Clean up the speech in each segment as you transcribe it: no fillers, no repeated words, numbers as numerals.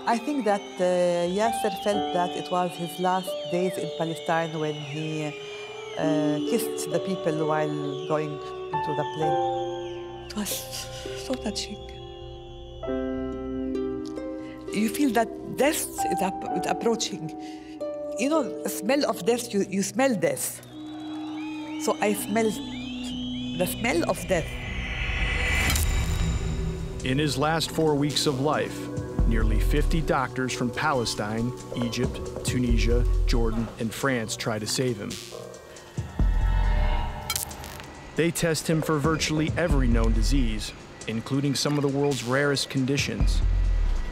I think that Yasser felt that it was his last days in Palestine when he kissed the people while going into the plane. It was so touching. You feel that death is approaching. You know, the smell of death, you smell death. So I smell the smell of death. In his last 4 weeks of life, nearly 50 doctors from Palestine, Egypt, Tunisia, Jordan, and France try to save him. They test him for virtually every known disease, including some of the world's rarest conditions.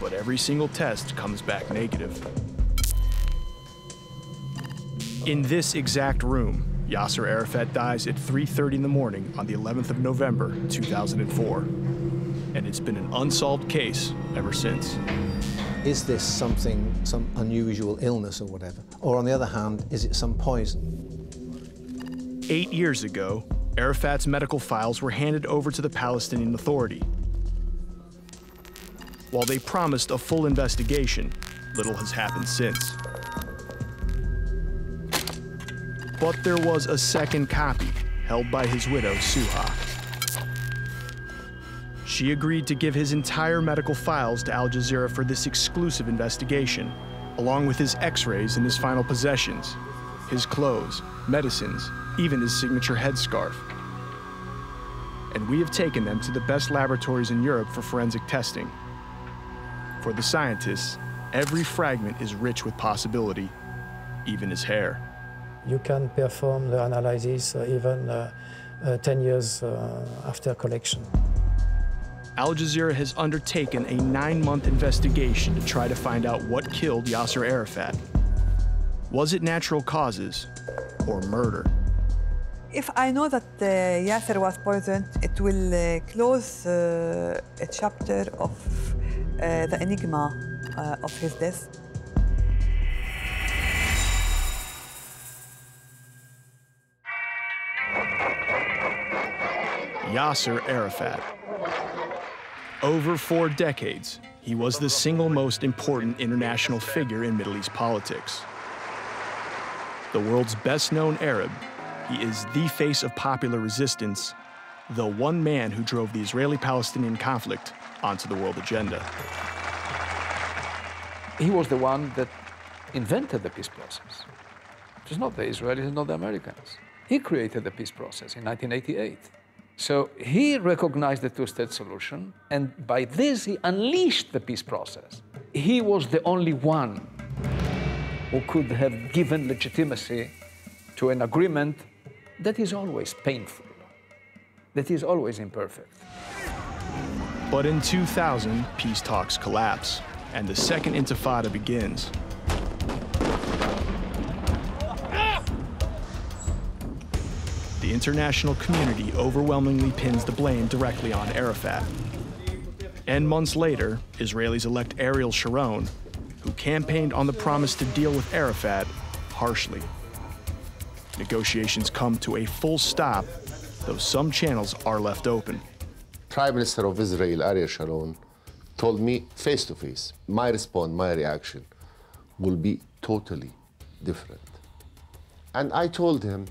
But every single test comes back negative. In this exact room, Yasser Arafat dies at 3:30 in the morning on the 11th of November, 2004. And it's been an unsolved case ever since. Is this something, some unusual illness or whatever? Or on the other hand, is it some poison? 8 years ago, Arafat's medical files were handed over to the Palestinian Authority. While they promised a full investigation, little has happened since. But there was a second copy held by his widow, Suha. She agreed to give his entire medical files to Al Jazeera for this exclusive investigation, along with his x-rays and his final possessions, his clothes, medicines, even his signature headscarf. And we have taken them to the best laboratories in Europe for forensic testing. For the scientists, every fragment is rich with possibility, even his hair. You can perform the analysis even 10 years after collection. Al Jazeera has undertaken a 9-month investigation to try to find out what killed Yasser Arafat. Was it natural causes or murder? If I know that Yasser was poisoned, it will close a chapter of the enigma of his death. Yasser Arafat. Over 4 decades, he was the single most important international figure in Middle East politics. The world's best-known Arab, he is the face of popular resistance, the one man who drove the Israeli-Palestinian conflict onto the world agenda. He was the one that invented the peace process. It was not the Israelis, not the Americans. He created the peace process in 1988. So he recognized the two-state solution, and by this he unleashed the peace process. He was the only one who could have given legitimacy to an agreement that is always painful, that is always imperfect. But in 2000, peace talks collapse, and the Second Intifada begins. The international community overwhelmingly pins the blame directly on Arafat. And months later, Israelis elect Ariel Sharon, who campaigned on the promise to deal with Arafat harshly. Negotiations come to a full stop, though some channels are left open. Prime Minister of Israel, Ariel Sharon, told me face to face, my response, my reaction will be totally different. And I told him,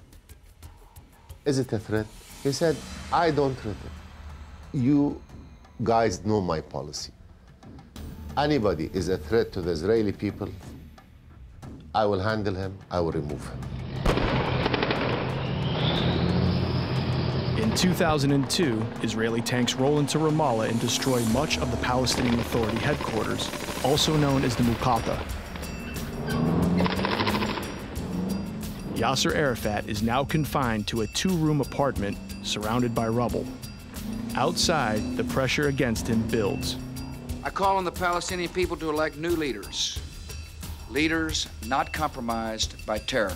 is it a threat? He said, I don't threaten. You guys know my policy. Anybody is a threat to the Israeli people, I will handle him, I will remove him. In 2002, Israeli tanks roll into Ramallah and destroy much of the Palestinian Authority headquarters, also known as the Muqata. Yasser Arafat is now confined to a 2-room apartment surrounded by rubble. Outside, the pressure against him builds. I call on the Palestinian people to elect new leaders. Leaders not compromised by terror.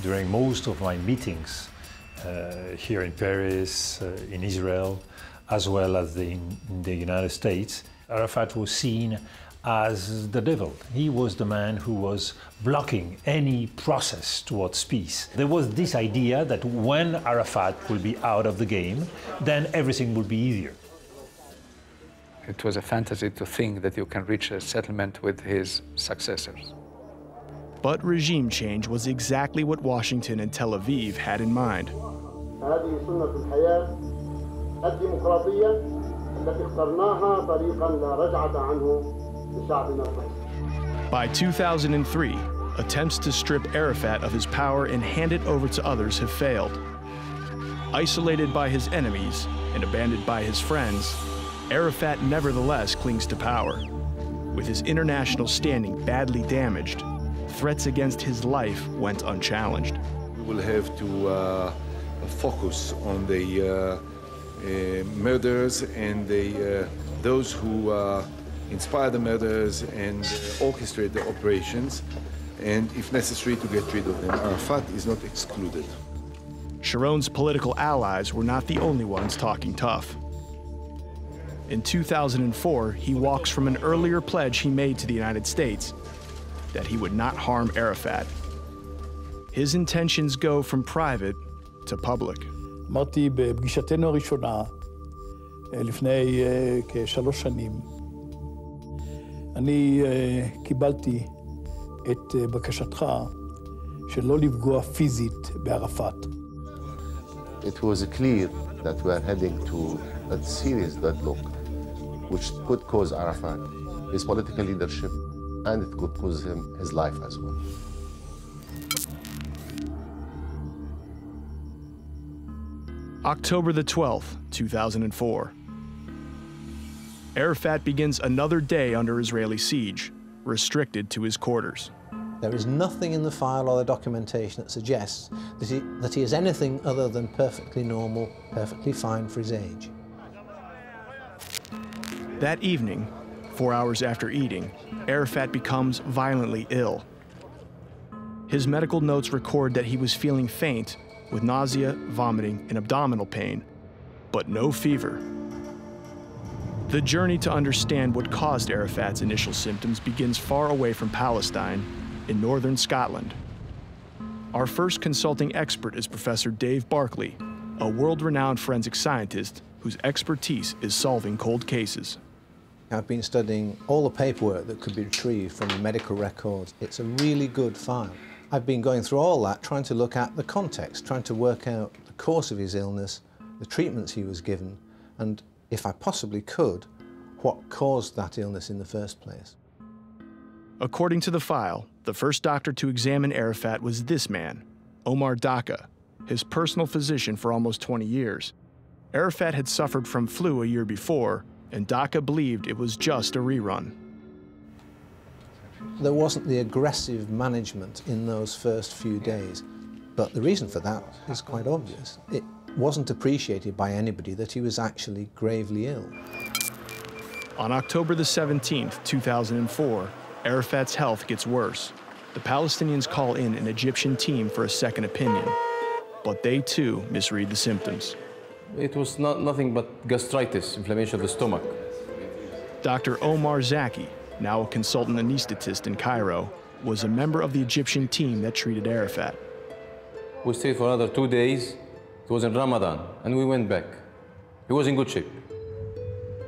During most of my meetings here in Paris, in Israel, as well as in the United States, Arafat was seen as the devil. He was the man who was blocking any process towards peace. There was this idea that when Arafat will be out of the game, then everything will be easier. It was a fantasy to think that you can reach a settlement with his successors. But regime change was exactly what Washington and Tel Aviv had in mind. هذه سنة الحياة الديمقراطية التي اخترناها طريقا لا رجعة عنه لشعبنا الفلسطيني. By 2003, attempts to strip Arafat of his power and hand it over to others have failed. Isolated by his enemies and abandoned by his friends, Arafat nevertheless clings to power. With his international standing badly damaged, threats against his life went unchallenged. We will have to focus on the murders and those who inspire the murders and orchestrate the operations, and if necessary to get rid of them. Arafat is not excluded. Sharon's political allies were not the only ones talking tough. In 2004, he walks from an earlier pledge he made to the United States that he would not harm Arafat. His intentions go from private to public. אמרתי בפגישתנו הראשונה, לפני כ3 שנים, אני קיבלתי את בקשתך שלא לפגוע פיזית בערפאת. It was clear that we are heading to a serious deadlock, which could cause Arafat his political leadership, and it could cause him his life as well. October the 12th, 2004. Arafat begins another day under Israeli siege, restricted to his quarters. There is nothing in the file or the documentation that suggests that he is anything other than perfectly normal, perfectly fine for his age. That evening, 4 hours after eating, Arafat becomes violently ill. His medical notes record that he was feeling faint with nausea, vomiting, and abdominal pain, but no fever. The journey to understand what caused Arafat's initial symptoms begins far away from Palestine, in northern Scotland. Our first consulting expert is Professor Dave Barkley, a world-renowned forensic scientist whose expertise is solving cold cases. I've been studying all the paperwork that could be retrieved from the medical records. It's a really good file. I've been going through all that, trying to look at the context, trying to work out the course of his illness, the treatments he was given, and, if I possibly could, what caused that illness in the first place. According to the file, the first doctor to examine Arafat was this man, Omar Daka, his personal physician for almost 20 years. Arafat had suffered from flu a year before, and Daka believed it was just a rerun. There wasn't the aggressive management in those first few days, but the reason for that is quite obvious. It wasn't appreciated by anybody that he was actually gravely ill. On October the 17th, 2004, Arafat's health gets worse. The Palestinians call in an Egyptian team for a second opinion, but they too misread the symptoms. It was nothing but gastritis, inflammation of the stomach. Dr. Omar Zaki, now a consultant anesthetist in Cairo, was a member of the Egyptian team that treated Arafat. We stayed for another 2 days. It was in Ramadan, and we went back. He was in good shape.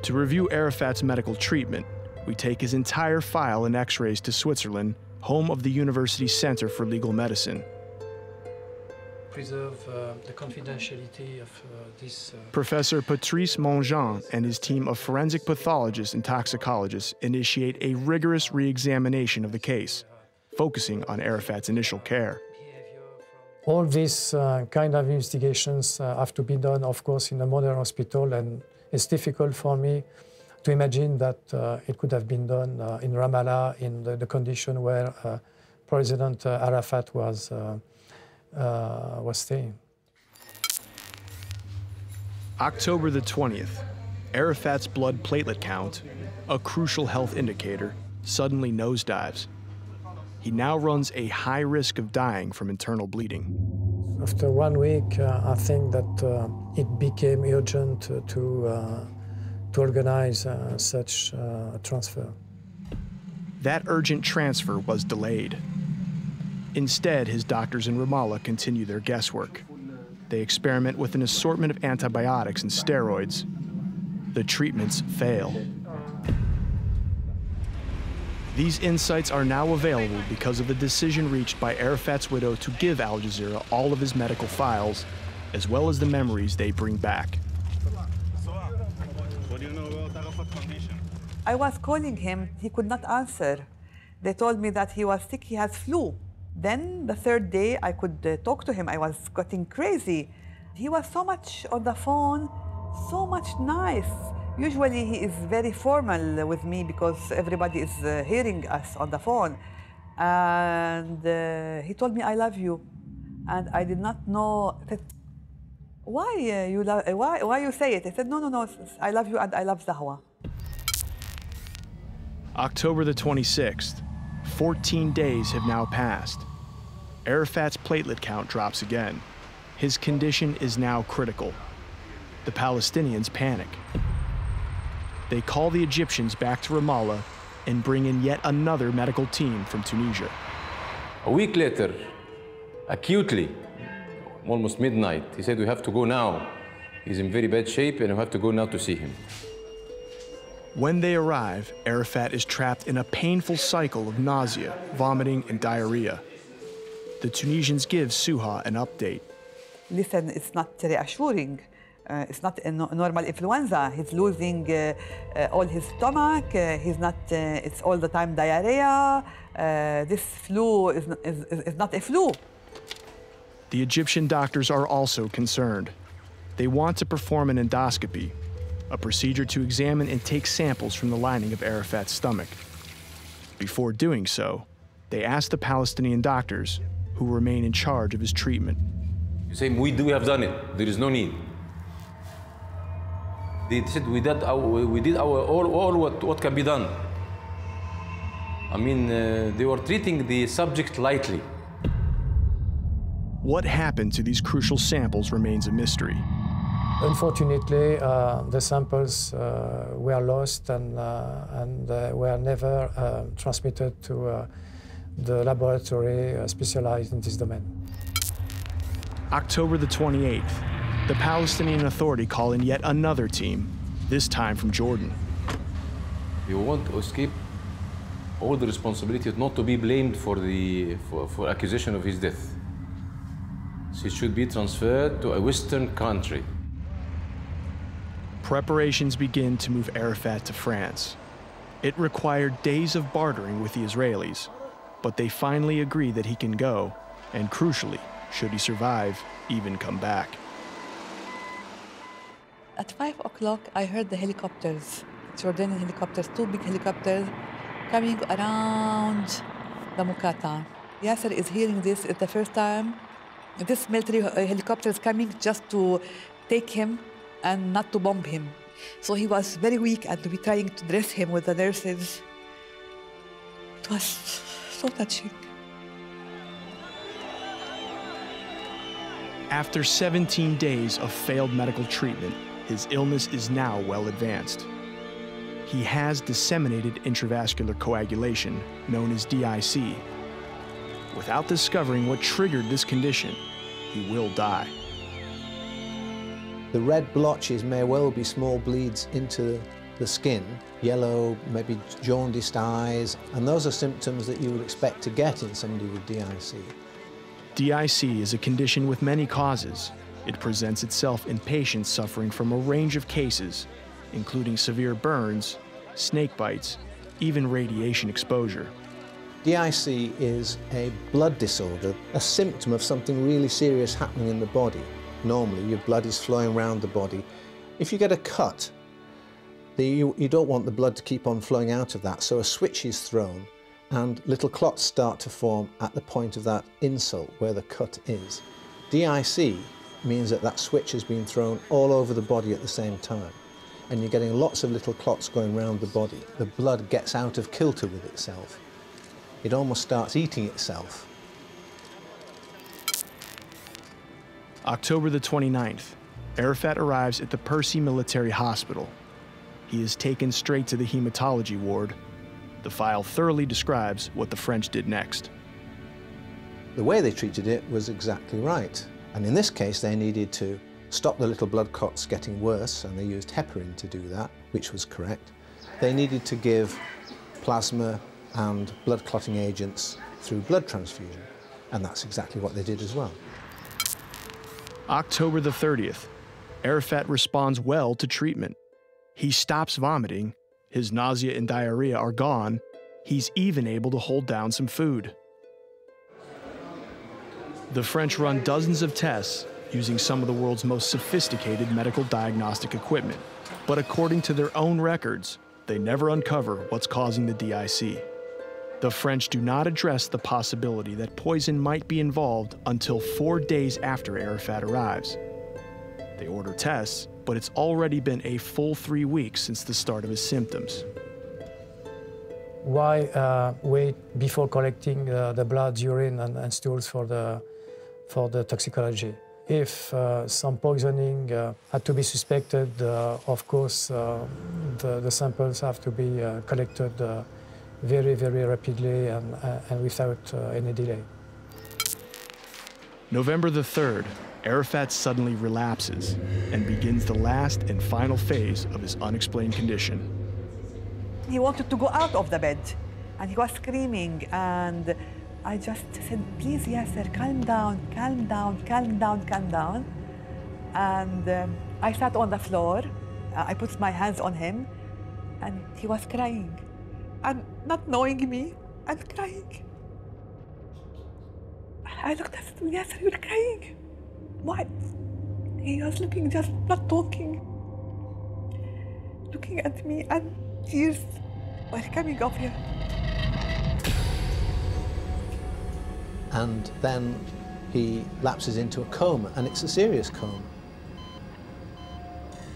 To review Arafat's medical treatment, we take his entire file and x-rays to Switzerland, home of the university's Center for Legal Medicine. Preserve the confidentiality of this. Professor Patrice Mongeon and his team of forensic pathologists and toxicologists initiate a rigorous re-examination of the case, focusing on Arafat's initial care. All these kind of investigations have to be done, of course, in a modern hospital, and it's difficult for me to imagine that it could have been done in Ramallah in the condition where President Arafat was staying. October the 20th, Arafat's blood platelet count, a crucial health indicator, suddenly nosedives. He now runs a high risk of dying from internal bleeding. After 1 week, I think that it became urgent to organize such a transfer. That urgent transfer was delayed. Instead, his doctors in Ramallah continue their guesswork. They experiment with an assortment of antibiotics and steroids. The treatments fail. These insights are now available because of the decision reached by Arafat's widow to give Al Jazeera all of his medical files, as well as the memories they bring back. What do you know about Arafat's condition? I was calling him, he could not answer. They told me that he was sick, he has flu. Then the third day I could talk to him, I was getting crazy. He was so much on the phone, so much nice. Usually he is very formal with me because everybody is hearing us on the phone. And he told me, I love you. And I did not know, I said, why you say it? I said, no, I love you and I love Zahwa. October the 26th, 14 days have now passed. Arafat's platelet count drops again. His condition is now critical. The Palestinians panic. They call the Egyptians back to Ramallah and bring in yet another medical team from Tunisia. A week later, acutely, almost midnight, he said, we have to go now. He's in very bad shape and we have to go now to see him. When they arrive, Arafat is trapped in a painful cycle of nausea, vomiting, and diarrhea. The Tunisians give Suha an update. Listen, it's not reassuring. It's not a normal influenza. He's losing all his stomach. It's all the time diarrhea. This flu is not a flu. The Egyptian doctors are also concerned. They want to perform an endoscopy, a procedure to examine and take samples from the lining of Arafat's stomach. Before doing so, they ask the Palestinian doctors, who remain in charge of his treatment. You say, we have done it. There is no need. They said, we did all what can be done. I mean, they were treating the subject lightly. What happened to these crucial samples remains a mystery. Unfortunately, the samples were lost and were never transmitted to the laboratory specialized in this domain. October the 28th, the Palestinian Authority call in yet another team, this time from Jordan. We want to escape all the responsibility not to be blamed for accusation of his death. So he should be transferred to a Western country. Preparations begin to move Arafat to France. It required days of bartering with the Israelis, but they finally agree that he can go, and crucially, should he survive, even come back. At 5 o'clock, I heard the helicopters, Jordanian helicopters, 2 big helicopters coming around the Mukata. Yasser is hearing this. It's the first time. This military helicopter is coming just to take him and not to bomb him. So he was very weak and we trying to dress him with the nurses. It was so touching. After 17 days of failed medical treatment, his illness is now well advanced. He has disseminated intravascular coagulation, known as DIC. Without discovering what triggered this condition, he will die. The red blotches may well be small bleeds into the skin, yellow, maybe jaundiced eyes, and those are symptoms that you would expect to get in somebody with DIC. DIC is a condition with many causes. It presents itself in patients suffering from a range of cases, including severe burns, snake bites, even radiation exposure. DIC is a blood disorder, a symptom of something really serious happening in the body. Normally, your blood is flowing around the body. If you get a cut, you don't want the blood to keep on flowing out of that, so a switch is thrown and little clots start to form at the point of that insult where the cut is. DIC means that that switch has been thrown all over the body at the same time, and you're getting lots of little clots going around the body. The blood gets out of kilter with itself. It almost starts eating itself. October the 29th, Arafat arrives at the Percy Military Hospital. He is taken straight to the hematology ward. The file thoroughly describes what the French did next. The way they treated it was exactly right. And in this case, they needed to stop the little blood clots getting worse, and they used heparin to do that, which was correct. They needed to give plasma and blood clotting agents through blood transfusion. And that's exactly what they did as well. October the 30th, Arafat responds well to treatment. He stops vomiting, his nausea and diarrhea are gone, he's even able to hold down some food. The French run dozens of tests using some of the world's most sophisticated medical diagnostic equipment. But according to their own records, they never uncover what's causing the DIC. The French do not address the possibility that poison might be involved until 4 days after Arafat arrives. They order tests, but it's already been a full 3 weeks since the start of his symptoms. Why wait before collecting the blood, urine, and stools for the toxicology? If some poisoning had to be suspected, of course, the samples have to be collected very, very rapidly and without any delay. November the 3rd, Arafat suddenly relapses and begins the last and final phase of his unexplained condition. He wanted to go out of the bed, and he was screaming, and I just said, please, Yasser, calm down, calm down, calm down, calm down. And I sat on the floor, I put my hands on him, and he was crying, and not knowing me, and crying. I looked at him, Yasser, you're crying. What? He was looking, just not talking, looking at me, and tears were coming off here. And then he lapses into a coma, and it's a serious coma.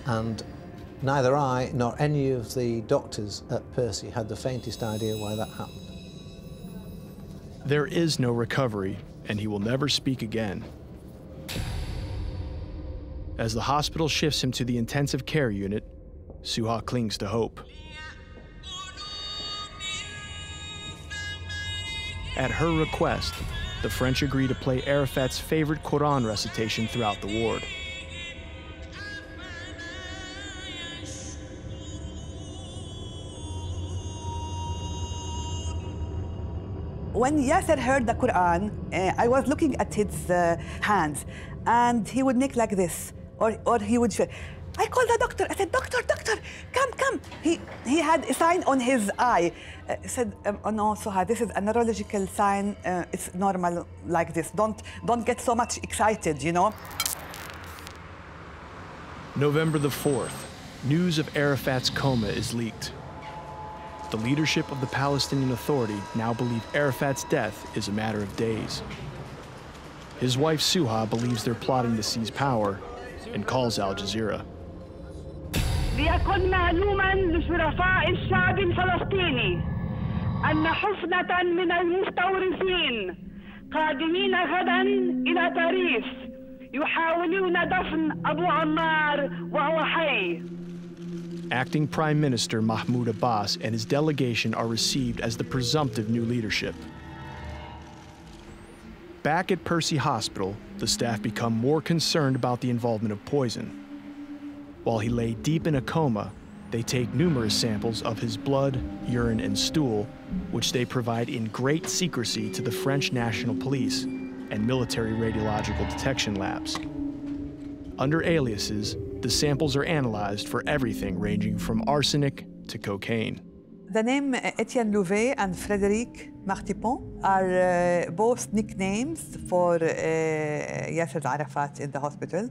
And neither I nor any of the doctors at Percy had the faintest idea why that happened. There is no recovery, and he will never speak again. As the hospital shifts him to the intensive care unit, Suha clings to hope. At her request, the French agree to play Arafat's favorite Quran recitation throughout the ward. When Yasser heard the Quran, I was looking at his hands, and he would make like this, or he would. I called the doctor. I said, "Doctor, doctor, come, come." He had a sign on his eye. Said, "Oh no, Suha, this is a neurological sign. It's normal like this. Don't get so much excited, you know." November the 4th, news of Arafat's coma is leaked. The leadership of the Palestinian Authority now believe Arafat's death is a matter of days. His wife Suha believes they're plotting to seize power and calls Al Jazeera. ليكن معلوما لشرفاء الشعب الفلسطيني أن حفنة من المستورثين قادمين غدا إلى باريس يحاولون دفن أبو عمار وهو حي. Acting Prime Minister Mahmoud Abbas and his delegation are received as the presumptive new leadership. Back at Percy Hospital, the staff become more concerned about the involvement of poison. While he lay deep in a coma, they take numerous samples of his blood, urine, and stool, which they provide in great secrecy to the French National Police and military radiological detection labs. Under aliases, the samples are analyzed for everything ranging from arsenic to cocaine. The name Etienne Louvet and Frédéric Martipon are both nicknames for Yasser Arafat in the hospital.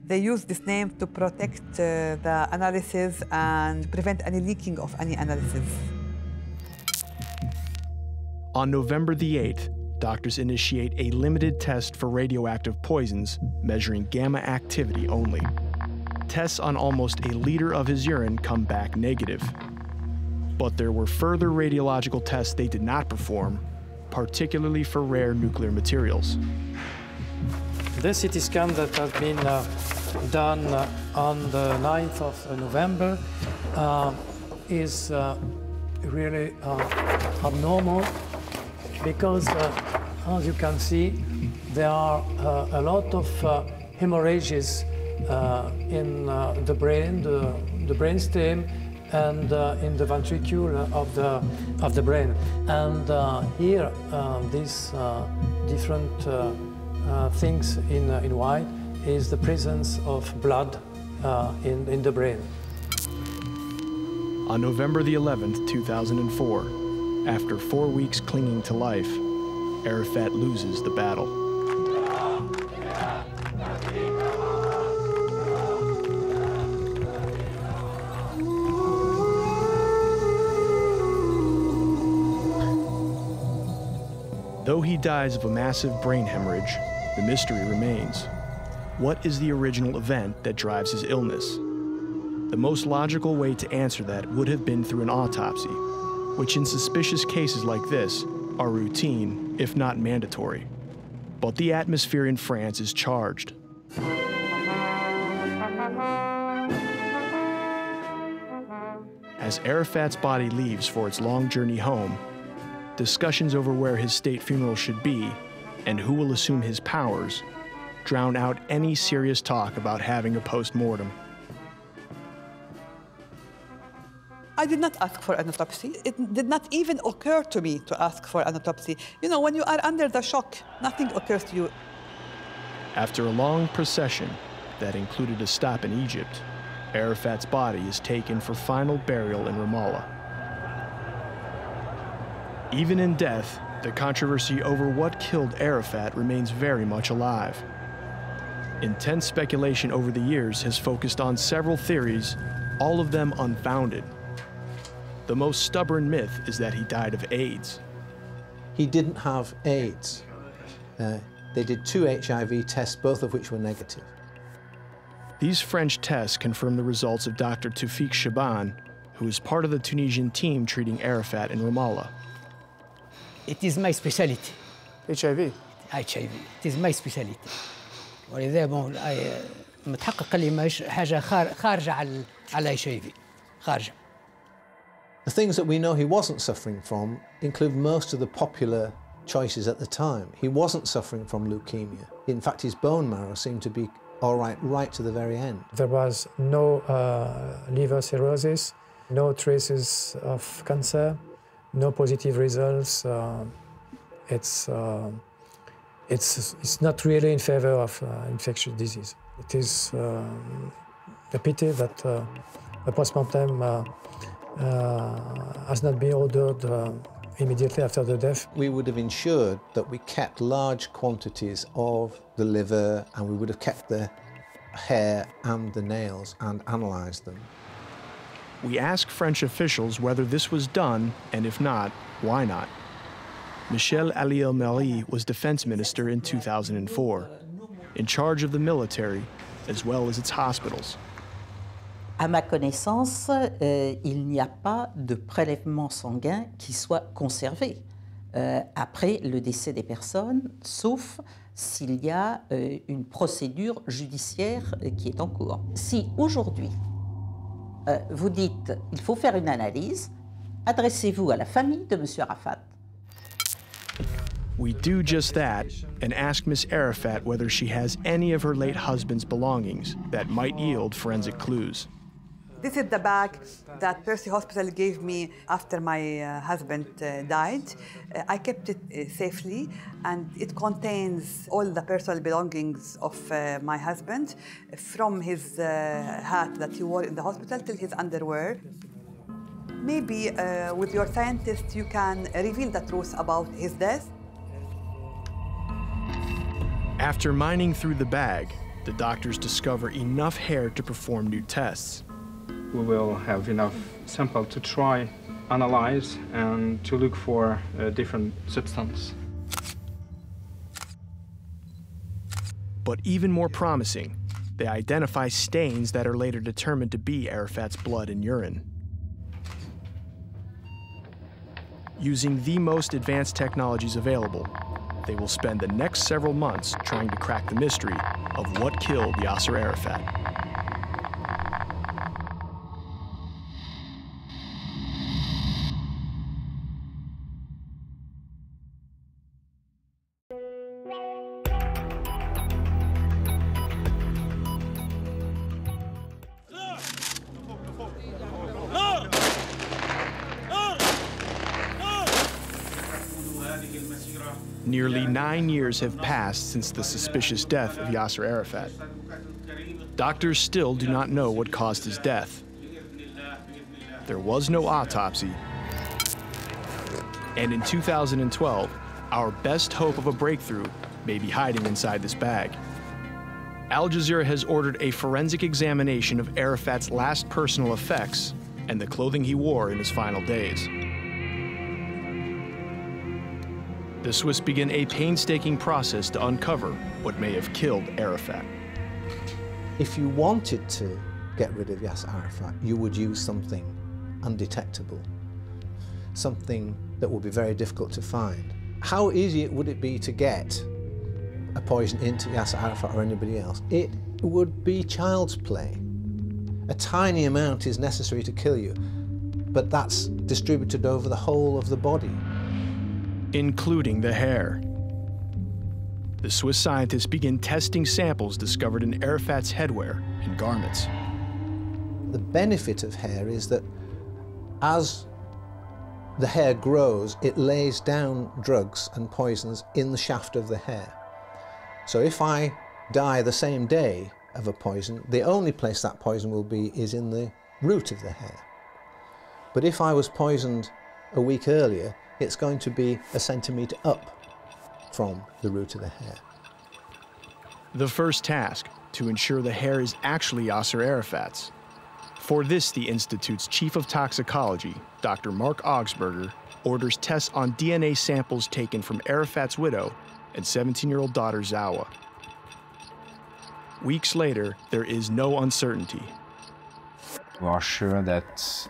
They use this name to protect the analysis and prevent any leaking of any analysis. On November the 8th, doctors initiate a limited test for radioactive poisons, measuring gamma activity only. Tests on almost a liter of his urine come back negative. But there were further radiological tests they did not perform, particularly for rare nuclear materials. The CT scan that has been done on the 9th of November is really abnormal because, as you can see, there are a lot of hemorrhages in the brain, the brainstem, and in the ventricule of the brain. And here, these different things in white is the presence of blood in the brain. On November the 11th, 2004, after 4 weeks clinging to life, Arafat loses the battle. Though he dies of a massive brain hemorrhage, the mystery remains. What is the original event that drives his illness? The most logical way to answer that would have been through an autopsy, which in suspicious cases like this are routine, if not mandatory. But the atmosphere in France is charged. As Arafat's body leaves for its long journey home, discussions over where his state funeral should be and who will assume his powers drown out any serious talk about having a post-mortem. I did not ask for an autopsy. It did not even occur to me to ask for an autopsy. You know, when you are under the shock, nothing occurs to you. After a long procession that included a stop in Egypt, Arafat's body is taken for final burial in Ramallah. Even in death, the controversy over what killed Arafat remains very much alive. Intense speculation over the years has focused on several theories, all of them unfounded. The most stubborn myth is that he died of AIDS. He didn't have AIDS. They did 2 HIV tests, both of which were negative. These French tests confirm the results of Dr. Tufik Shaban, who is part of the Tunisian team treating Arafat in Ramallah. It is my specialty. HIV? HIV. It is my specialty. ولذا متحقق لي مش حاجة خارجة على HIV. خارجة. The things that we know he wasn't suffering from include most of the popular choices at the time. He wasn't suffering from leukemia. In fact, his bone marrow seemed to be all right to the very end. There was no liver cirrhosis, no traces of cancer, no positive results. It's not really in favor of infectious disease. It is a pity that the postmortem has not been ordered immediately after the death. We would have ensured that we kept large quantities of the liver, and we would have kept the hair and the nails and analysed them. We asked French officials whether this was done, and if not, why not? Michel Ali El-Meri was defense minister in 2004, in charge of the military as well as its hospitals. À ma connaissance, il n'y a pas de prélèvement sanguin qui soit conservé après le décès des personnes, sauf s'il y a une procédure judiciaire qui est en cours. Si aujourd'hui, vous dites il faut faire une analyse, adressez-vous à la famille de M. Arafat. We do just that and ask Miss Arafat whether she has any of her late husband's belongings that might yield forensic clues. This is the bag that Percy Hospital gave me after my husband died. I kept it safely, and it contains all the personal belongings of my husband, from his hat that he wore in the hospital till his underwear. Maybe with your scientists you can reveal the truth about his death. After mining through the bag, the doctors discover enough hair to perform new tests. We will have enough sample to try, analyze, and to look for a different substance. But even more promising, they identify stains that are later determined to be Arafat's blood and urine. Using the most advanced technologies available, they will spend the next several months trying to crack the mystery of what killed Yasser Arafat. Nearly 9 years have passed since the suspicious death of Yasser Arafat. Doctors still do not know what caused his death. There was no autopsy. And in 2012, our best hope of a breakthrough may be hiding inside this bag. Al Jazeera has ordered a forensic examination of Arafat's last personal effects and the clothing he wore in his final days. The Swiss begin a painstaking process to uncover what may have killed Arafat. If you wanted to get rid of Yasser Arafat, you would use something undetectable, something that would be very difficult to find. How easy would it be to get a poison into Yasser Arafat or anybody else? It would be child's play. A tiny amount is necessary to kill you, but that's distributed over the whole of the body. Including the hair. The Swiss scientists begin testing samples discovered in Arafat's headwear and garments. The benefit of hair is that as the hair grows, it lays down drugs and poisons in the shaft of the hair. So if I die the same day of a poison, the only place that poison will be is in the root of the hair. But if I was poisoned a week earlier, it's going to be a centimetre up from the root of the hair. The first task, to ensure the hair is actually Yasser Arafat's. For this, the Institute's Chief of Toxicology, Dr. Mark Augsburger, orders tests on DNA samples taken from Arafat's widow and 17-year-old daughter Zawa. Weeks later, there is no uncertainty. We are sure that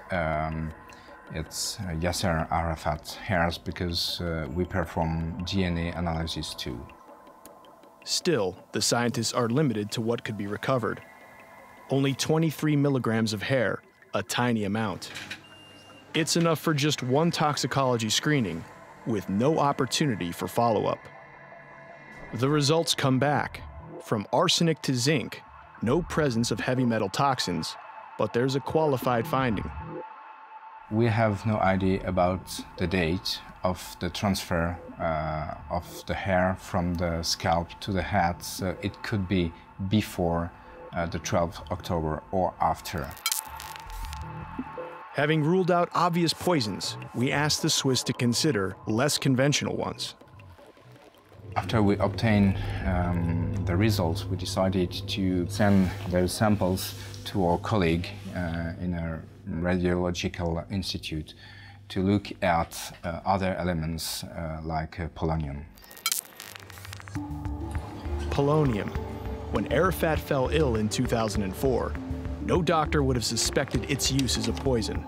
it's Yasser Arafat's hairs because we perform DNA analysis too. Still, the scientists are limited to what could be recovered. Only 23 milligrams of hair, a tiny amount. It's enough for just one toxicology screening, with no opportunity for follow-up. The results come back. From arsenic to zinc, no presence of heavy metal toxins, but there's a qualified finding. We have no idea about the date of the transfer of the hair from the scalp to the head, so it could be before the 12th October or after. Having ruled out obvious poisons, we asked the Swiss to consider less conventional ones. After we obtained the results, we decided to send those samples to our colleague in a radiological institute to look at other elements like polonium. Polonium. When Arafat fell ill in 2004, no doctor would have suspected its use as a poison.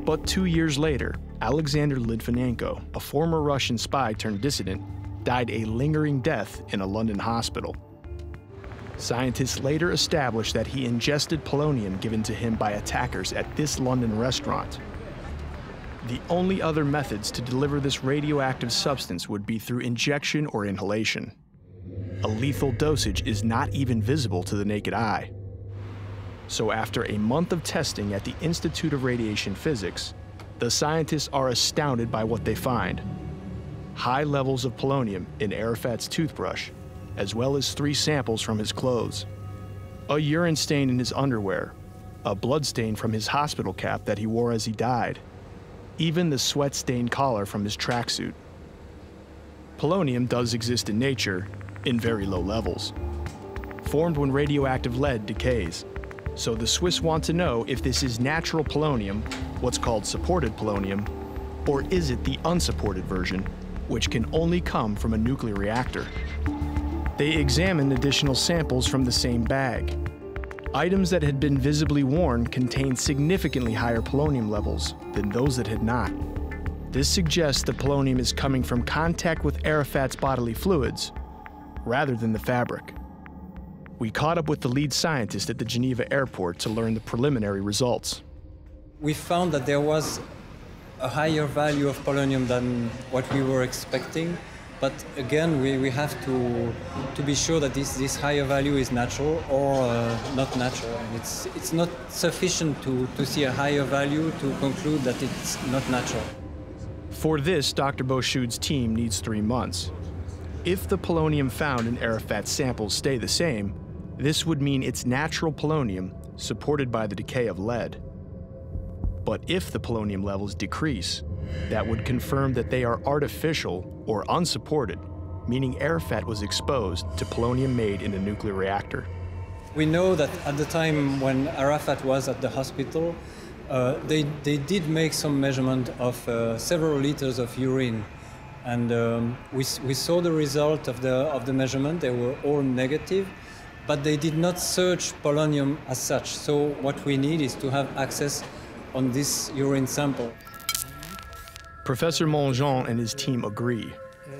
But 2 years later, Alexander Litvinenko, a former Russian spy turned dissident, died a lingering death in a London hospital. Scientists later established that he ingested polonium given to him by attackers at this London restaurant. The only other methods to deliver this radioactive substance would be through injection or inhalation. A lethal dosage is not even visible to the naked eye. So after a month of testing at the Institute of Radiation Physics, the scientists are astounded by what they find. High levels of polonium in Arafat's toothbrush, as well as 3 samples from his clothes. A urine stain in his underwear, a blood stain from his hospital cap that he wore as he died, even the sweat-stained collar from his tracksuit. Polonium does exist in nature, in very low levels, formed when radioactive lead decays. So the Swiss want to know if this is natural polonium, what's called supported polonium, or is it the unsupported version, which can only come from a nuclear reactor. They examined additional samples from the same bag. Items that had been visibly worn contained significantly higher polonium levels than those that had not. This suggests the polonium is coming from contact with Arafat's bodily fluids, rather than the fabric. We caught up with the lead scientist at the Geneva airport to learn the preliminary results. We found that there was a higher value of polonium than what we were expecting, but again, we have to be sure that this higher value is natural or not natural. And it's not sufficient to see a higher value to conclude that it's not natural. For this, Dr. Boshoud's team needs 3 months. If the polonium found in Arafat's samples stay the same, this would mean it's natural polonium supported by the decay of lead. But if the polonium levels decrease, that would confirm that they are artificial or unsupported, meaning Arafat was exposed to polonium made in a nuclear reactor. We know that at the time when Arafat was at the hospital, they did make some measurement of several liters of urine. And we saw the result of the measurement. They were all negative, but they did not search polonium as such. So what we need is to have access on this urine sample. Professor Mongeon and his team agree.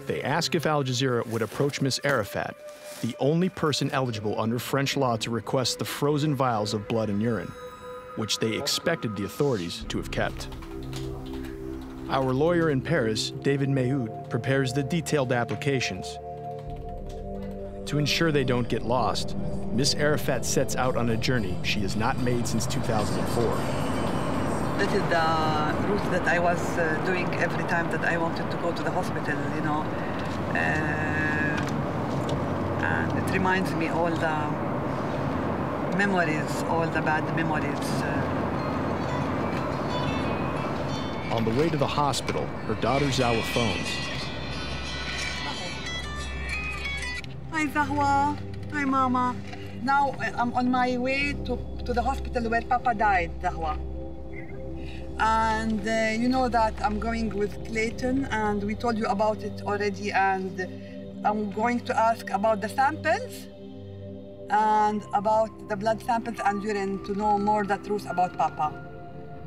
They ask if Al Jazeera would approach Miss Arafat, the only person eligible under French law to request the frozen vials of blood and urine, which they expected the authorities to have kept. Our lawyer in Paris, David Mehoud, prepares the detailed applications. To ensure they don't get lost, Miss Arafat sets out on a journey she has not made since 2004. This is the route that I was doing every time that I wanted to go to the hospital, you know. And it reminds me all the memories, all the bad memories. On the way to the hospital, her daughter Zawa phones. Hi, Zahwa. Hi, Mama. Now I'm on my way to the hospital where Papa died, Zahwa. And you know that I'm going with Clayton, and we told you about it already, and I'm going to ask about the samples and about the blood samples and urine to know more the truth about Papa.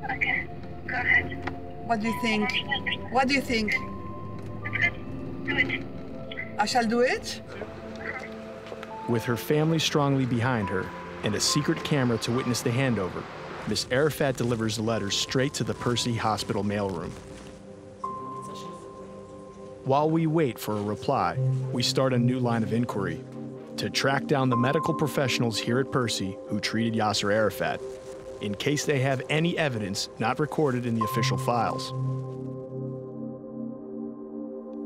Okay, go ahead. What do you think? What do you think? Do it. I shall do it? With her family strongly behind her and a secret camera to witness the handover, Miss Arafat delivers the letters straight to the Percy Hospital mailroom. While we wait for a reply, we start a new line of inquiry to track down the medical professionals here at Percy who treated Yasser Arafat, in case they have any evidence not recorded in the official files.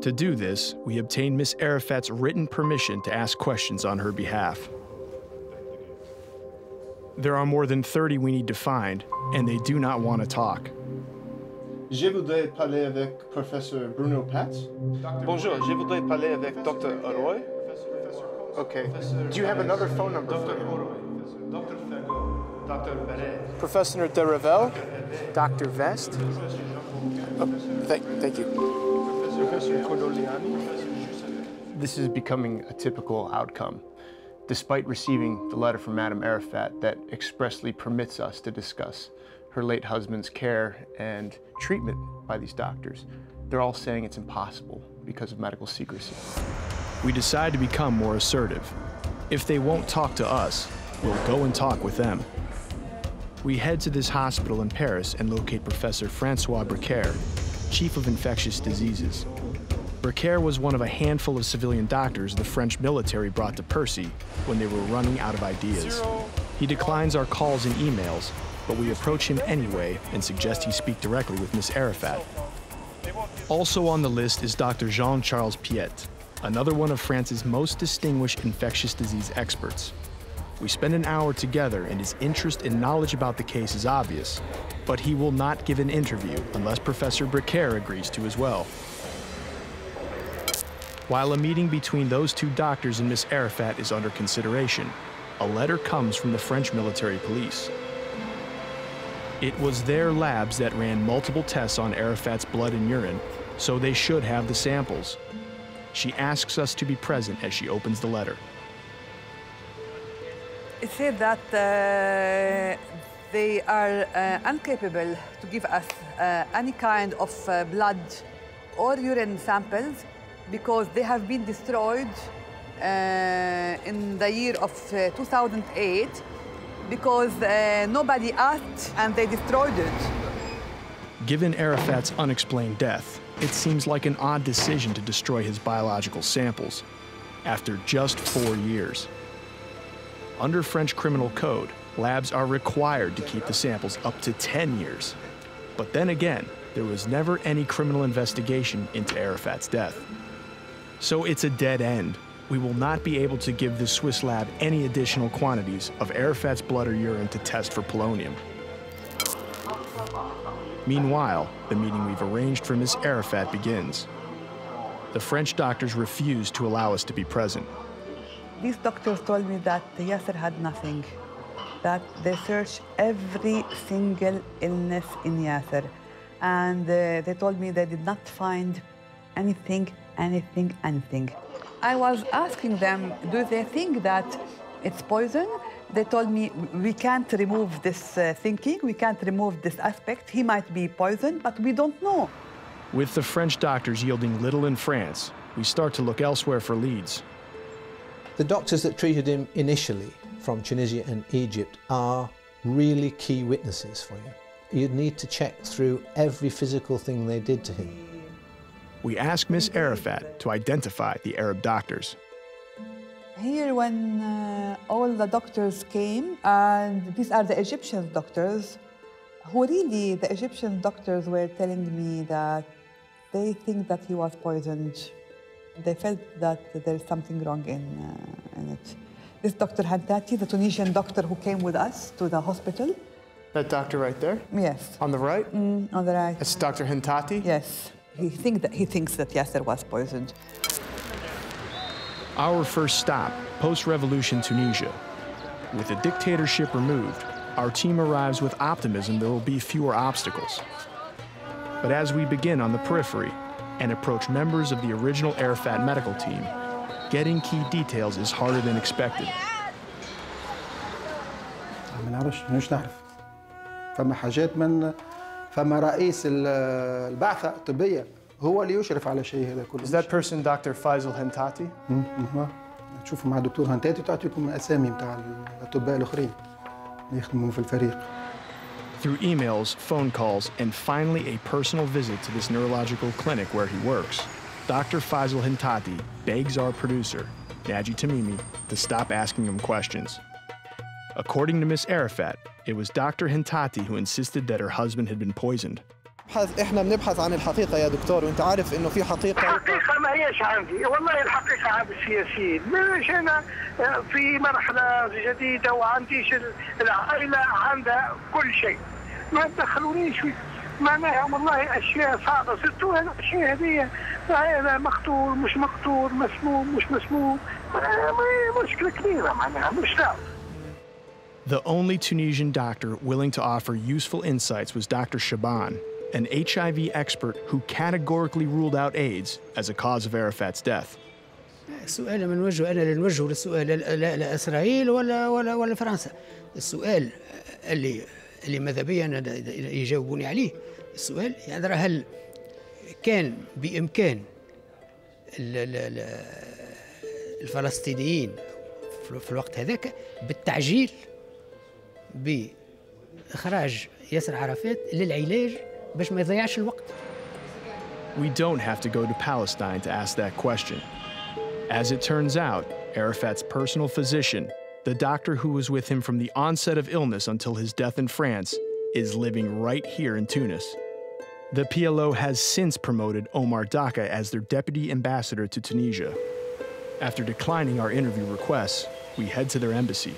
To do this, we obtain Miss Arafat's written permission to ask questions on her behalf. There are more than 30 we need to find, and they do not want to talk. Je voudrais parler avec Professor Bruno Patz. Bonjour, je voudrais parler avec Dr. Roy. Okay. Do you have another phone number for him? Dr. Fago, Dr. Beret. Professor de Revel? Dr. Vest? Oh, thank you. Professor Cordoliani? This is becoming a typical outcome, despite receiving the letter from Madame Arafat that expressly permits us to discuss her late husband's care and treatment by these doctors. They're all saying it's impossible because of medical secrecy. We decide to become more assertive. If they won't talk to us, we'll go and talk with them. We head to this hospital in Paris and locate Professor Francois Bricaire, Chief of Infectious Diseases. Bricaire was one of a handful of civilian doctors the French military brought to Percy when they were running out of ideas. He declines our calls and emails, but we approach him anyway and suggest he speak directly with Miss Arafat. Also on the list is Dr. Jean-Charles Piet, another one of France's most distinguished infectious disease experts. We spend an hour together, and his interest and knowledge about the case is obvious, but he will not give an interview unless Professor Bricaire agrees to as well. While a meeting between those two doctors and Miss Arafat is under consideration, a letter comes from the French military police. It was their labs that ran multiple tests on Arafat's blood and urine, so they should have the samples. She asks us to be present as she opens the letter. It said that they are incapable to give us any kind of blood or urine samples because they have been destroyed in the year of 2008 because nobody asked and they destroyed it. Given Arafat's unexplained death, it seems like an odd decision to destroy his biological samples after just 4 years. Under French criminal code, labs are required to keep the samples up to 10 years. But then again, there was never any criminal investigation into Arafat's death. So it's a dead end. We will not be able to give the Swiss lab any additional quantities of Arafat's blood or urine to test for polonium. Meanwhile, the meeting we've arranged for Ms. Arafat begins. The French doctors refuse to allow us to be present. These doctors told me that Yasser had nothing, that they searched every single illness in Yasser, and they told me they did not find anything. I was asking them, do they think that it's poison? They told me, we can't remove this thinking, we can't remove this aspect. He might be poisoned, but we don't know. With the French doctors yielding little in France, we start to look elsewhere for leads. The doctors that treated him initially from Tunisia and Egypt are really key witnesses for you. You'd need to check through every physical thing they did to him. We ask Ms. Arafat to identify the Arab doctors. Here, when all the doctors came, and these are the Egyptian doctors, who really, the Egyptian doctors were telling me that they think that he was poisoned. They felt that there is something wrong in it. This Dr. Haddati, the Tunisian doctor who came with us to the hospital. That doctor right there? Yes. On the right? On the right. That's Dr. Hintati? Yes. He thinks that Yasser was poisoned. Our first stop, post-revolution Tunisia. With the dictatorship removed, our team arrives with optimism there will be fewer obstacles. But as we begin on the periphery and approach members of the original Arafat medical team, getting key details is harder than expected. مش نعرف. فما حاجات فما رئيس البعثة الطبية هو اللي يشرف على شيء هذا كله. Is that person Dr. Faisal Hintati? تشوفوا مع الدكتور هنتاتي تعطيكم الأسامي بتاع الأطباء الآخرين اللي يخدموا في الفريق. Through emails, phone calls, and finally a personal visit to this neurological clinic where he works, Dr. Faisal Hintati begs our producer, Naji Tamimi, to stop asking him questions. According to Ms. Arafat, it was Dr. Hintati who insisted that her husband had been poisoned. احنا بنبحث عن الحقيقة يا دكتور وانت عارف انه في حقيقة. الحقيقة ما هيش عندي، والله الحقيقة عند السياسيين، مش انا في مرحلة جديدة وعنديش العائلة عندها كل شيء. ما تدخلونيش معناها والله اشياء صعبة، صرت الاشياء هذه هذا مقتول مش مقتول، مسموم مش مسموم، مشكلة كبيرة معناها مش صعب. The only Tunisian doctor willing to offer useful insights was Dr. Shaban, an HIV expert who categorically ruled out AIDS as a cause of Arafat's death. السؤال من وجهه أنا لنوجهه للسؤال لا إسرائيل ولا فرنسا. السؤال اللي ماذا بي أنا يجاوبوني عليه. السؤال يعني هل كان بإمكان الفلسطينيين في الوقت هذاك بالتعجيل بإخراج ياسر عرفات للعلاج باش ما يضيعش الوقت. We don't have to go to Palestine to ask that question. As it turns out, Arafat's personal physician, the doctor who was with him from the onset of illness until his death in France, is living right here in Tunis. The PLO has since promoted Omar Daka as their deputy ambassador to Tunisia. After declining our interview requests, we head to their embassy.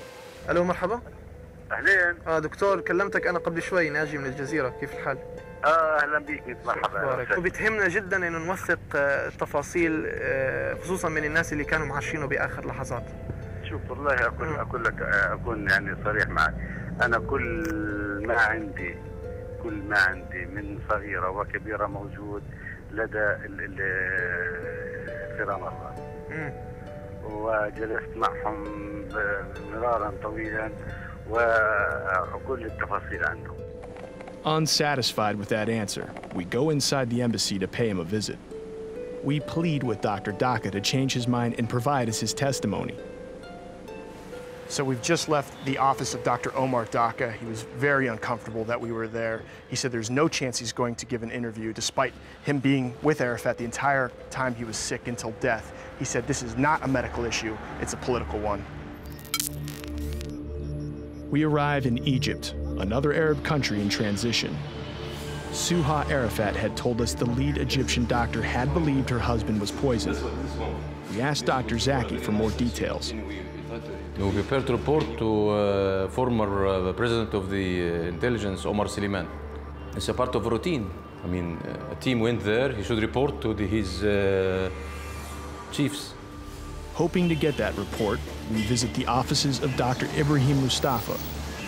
ألو مرحبا. أهلين. دكتور كلمتك أنا قبل شوي ناجي من الجزيرة، كيف الحال؟ أهلا بك مرحبا. وبتهمنا جدا إنه نوثق التفاصيل خصوصا من الناس اللي كانوا معاشينه بآخر لحظات. شوف والله أقول لك أكون يعني صريح معك، أنا كل ما عندي من صغيرة وكبيرة موجود لدى كرام الله. وجلست معهم مرارا طويلا وكل التفاصيل عنهم. Unsatisfied with that answer, we go inside the embassy to pay him a visit. We plead with Dr. Daka to change his mind and provide us his testimony. So we've just left the office of Dr. Omar Daka. He was very uncomfortable that we were there. He said there's no chance he's going to give an interview despite him being with Arafat the entire time he was sick until death. He said this is not a medical issue, it's a political one. We arrive in Egypt, another Arab country in transition. Suha Arafat had told us the lead Egyptian doctor had believed her husband was poisoned. We asked Dr. Zaki for more details. We prepared to report to former president of the intelligence, Omar Suleiman. It's a part of routine. I mean, a team went there, he should report to his chiefs. Hoping to get that report, we visit the offices of Dr. Ibrahim Mustafa,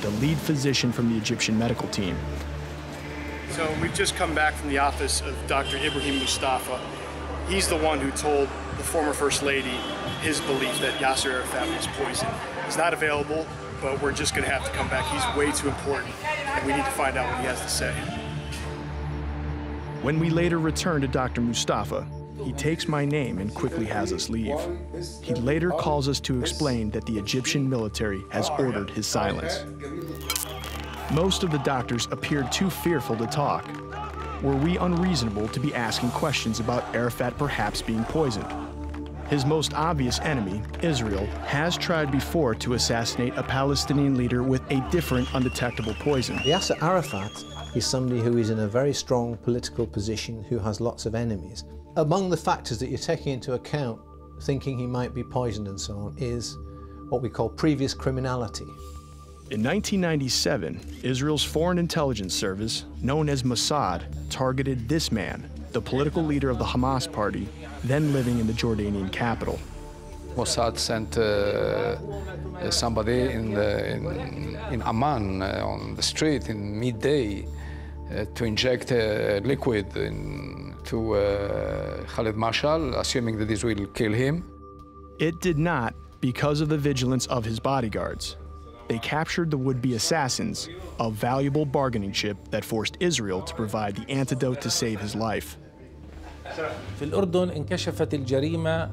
the lead physician from the Egyptian medical team. So we've just come back from the office of Dr. Ibrahim Mustafa. He's the one who told the former First Lady his belief that Yasser Arafat was poisoned. He's not available, but we're just going to have to come back. He's way too important, and we need to find out what he has to say. When we later return to Dr. Mustafa, he takes my name and quickly has us leave. He later calls us to explain that the Egyptian military has ordered his silence. Most of the doctors appeared too fearful to talk. Were we unreasonable to be asking questions about Arafat perhaps being poisoned? His most obvious enemy, Israel, has tried before to assassinate a Palestinian leader with a different undetectable poison. Yasser Arafat is somebody who is in a very strong political position, who has lots of enemies. Among the factors that you're taking into account, thinking he might be poisoned and so on, is what we call previous criminality. In 1997, Israel's Foreign Intelligence Service, known as Mossad, targeted this man, the political leader of the Hamas party, then living in the Jordanian capital. Mossad sent somebody in Amman on the street in midday to inject liquid to Khalid Mashal, assuming that this will kill him. It did not, because of the vigilance of his bodyguards. They captured the would-be assassins, a valuable bargaining chip that forced Israel to provide the antidote to save his life. في الأردن انكشفت الجريمة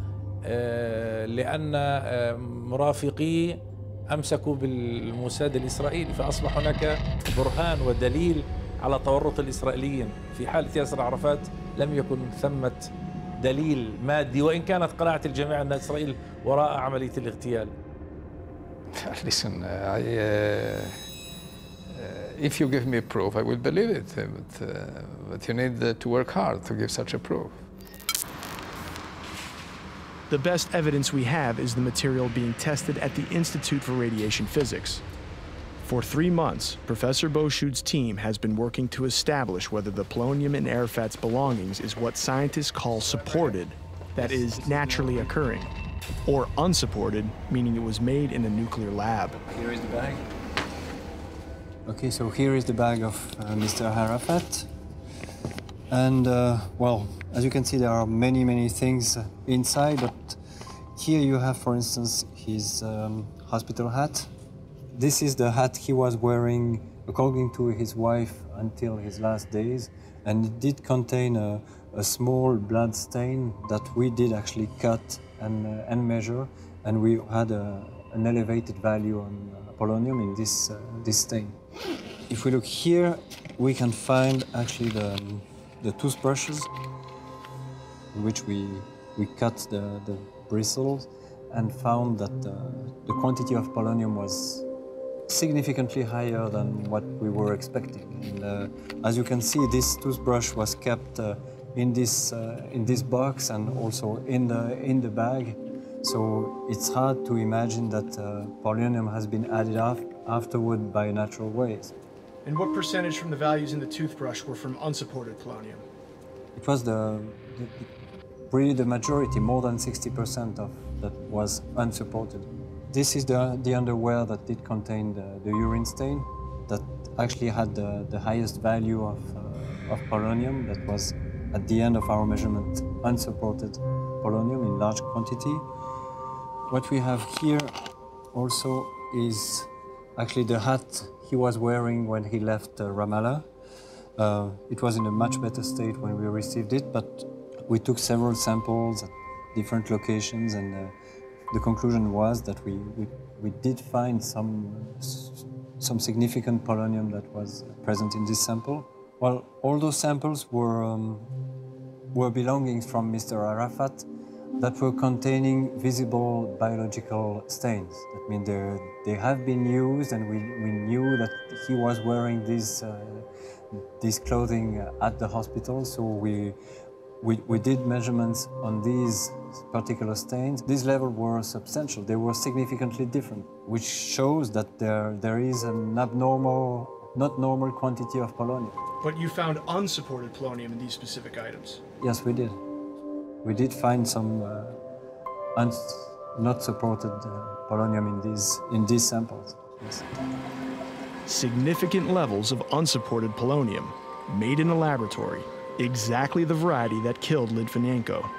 لأن مرافقي أمسكوا بالموساد الإسرائيلي، فأصبح هناك برهان ودليل على تورط الإسرائيليين. في حالة ياسر عرفات لم يكن ثمة دليل مادي، وإن كانت قناعة الجميع أن إسرائيل وراء عملية الاغتيال. Listen, if you give me proof, I will believe it, but you need to work hard to give such a proof. The best evidence we have is the material being tested at the Institute for Radiation Physics. For 3 months, Professor Boshud's team has been working to establish whether the polonium in Arafat's belongings is what scientists call supported, that is, naturally occurring, or unsupported, meaning it was made in a nuclear lab. Here is the bag. Okay, so here is the bag of Mr. Arafat. And, well, as you can see, there are many, many things inside, but here you have, for instance, his hospital hat. This is the hat he was wearing, according to his wife, until his last days, and it did contain a small blood stain that we did actually cut and measure, and we had an elevated value on polonium in this stain. If we look here, we can find actually the toothbrushes in which we cut the bristles and found that the quantity of polonium was significantly higher than what we were expecting. And, as you can see, this toothbrush was kept in this box and also in the bag. So it's hard to imagine that polonium has been added afterward by natural ways. And what percentage from the values in the toothbrush were from unsupported polonium? It was really the majority, more than 60% of that was unsupported. This is the underwear that did contain the urine stain that actually had the highest value of polonium. That was, at the end of our measurement, unsupported polonium in large quantity. What we have here also is actually the hat he was wearing when he left Ramallah. It was in a much better state when we received it, but we took several samples at different locations, and the conclusion was that we did find some significant polonium that was present in this sample. Well, all those samples were belongings from Mr. Arafat, that were containing visible biological stains. That means they have been used, and we knew that he was wearing this clothing at the hospital, so we did measurements on these particular stains. These levels were substantial. They were significantly different, which shows that there is an abnormal, not normal quantity of polonium. But you found unsupported polonium in these specific items? Yes, we did. We did find some not supported polonium in these samples. Yes. Significant levels of unsupported polonium, made in a laboratory, exactly the variety that killed Litvinenko.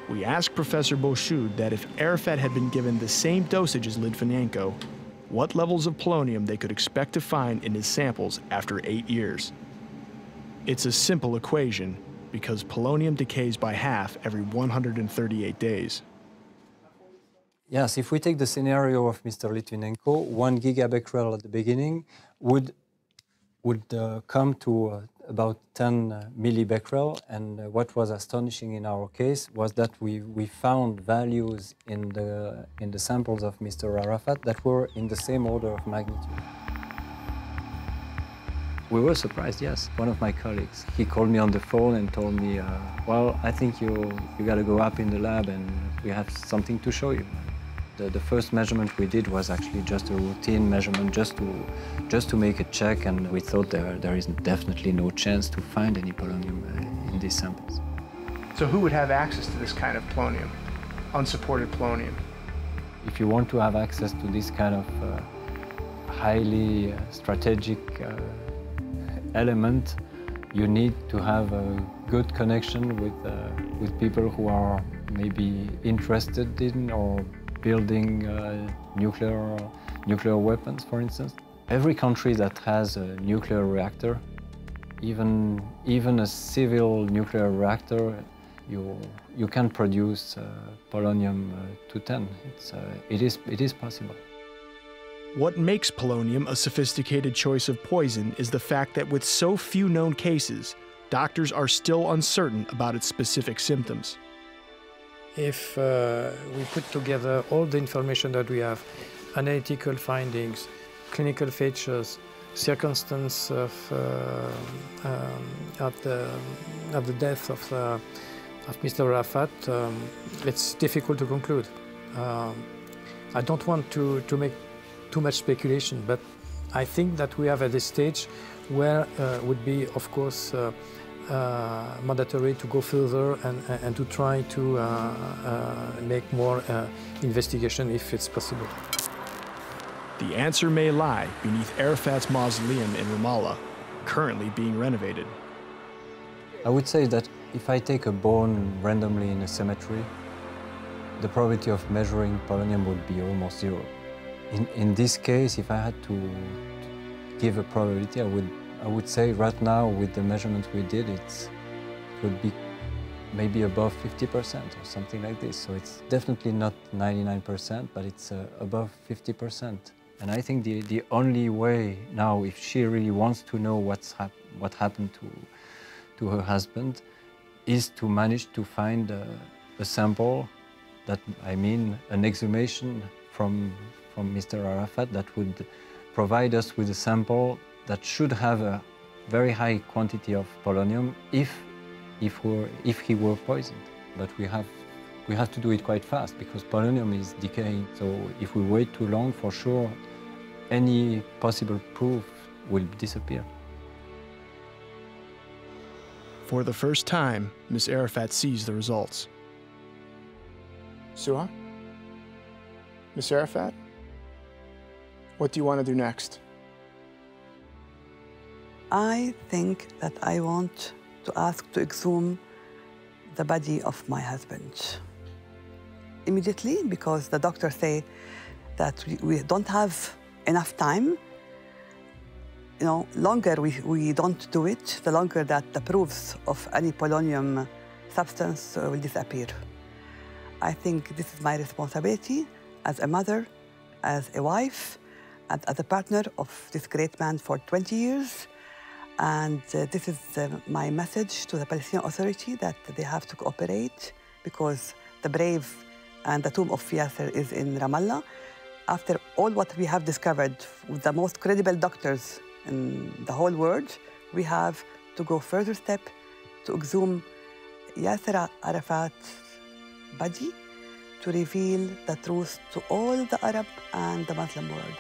We asked Professor Boshud that if Arafat had been given the same dosage as Litvinenko, what levels of polonium they could expect to find in his samples after 8 years. It's a simple equation, because polonium decays by half every 138 days. Yes, if we take the scenario of Mr. Litvinenko, 1 gigabecquerel at the beginning would come to about 10 millibecquerel, and what was astonishing in our case was that we found values in the samples of Mr. Arafat that were in the same order of magnitude. We were surprised, yes. One of my colleagues, he called me on the phone and told me, well, I think you got to go up in the lab and we have something to show you. The first measurement we did was actually just a routine measurement, just to make a check, and we thought there is definitely no chance to find any polonium in these samples. So who would have access to this kind of polonium, unsupported polonium? If you want to have access to this kind of highly strategic element, you need to have a good connection with people who are maybe interested in or building nuclear weapons, for instance. Every country that has a nuclear reactor, even a civil nuclear reactor, you can produce polonium-210. It is possible. What makes polonium a sophisticated choice of poison is the fact that with so few known cases, doctors are still uncertain about its specific symptoms. If we put together all the information that we have, analytical findings, clinical features, circumstance of the death of Mr. Arafat, it's difficult to conclude. I don't want to make too much speculation, but I think that we have at this stage where would be, of course, mandatory to go further and to try to make more investigation if it's possible. The answer may lie beneath Arafat's mausoleum in Ramallah, currently being renovated. I would say that if I take a bone randomly in a cemetery, the probability of measuring polonium would be almost zero. In this case, if I had to give a probability, I would say right now, with the measurements we did, it would be maybe above 50% or something like this. So it's definitely not 99%, but it's above 50%. And I think the only way now, if she really wants to know what happened to her husband, is to manage to find a sample, an exhumation from Mr. Arafat that would provide us with a sample that should have a very high quantity of polonium if he were poisoned. But we have to do it quite fast because polonium is decaying. So if we wait too long, for sure, any possible proof will disappear. For the first time, Ms. Arafat sees the results. Suha? Ms. Arafat? What do you want to do next? I think that I want to ask to exhume the body of my husband immediately, because the doctors say that we don't have enough time. You know, longer we don't do it, the longer that the proofs of any polonium substance will disappear. I think this is my responsibility as a mother, as a wife, and as a partner of this great man for 20 years. And this is my message to the Palestinian Authority, that they have to cooperate, because the brave and the tomb of Yasser is in Ramallah. After all what we have discovered with the most credible doctors in the whole world, we have to go further step to exhume Yasser Arafat's body to reveal the truth to all the Arab and the Muslim world.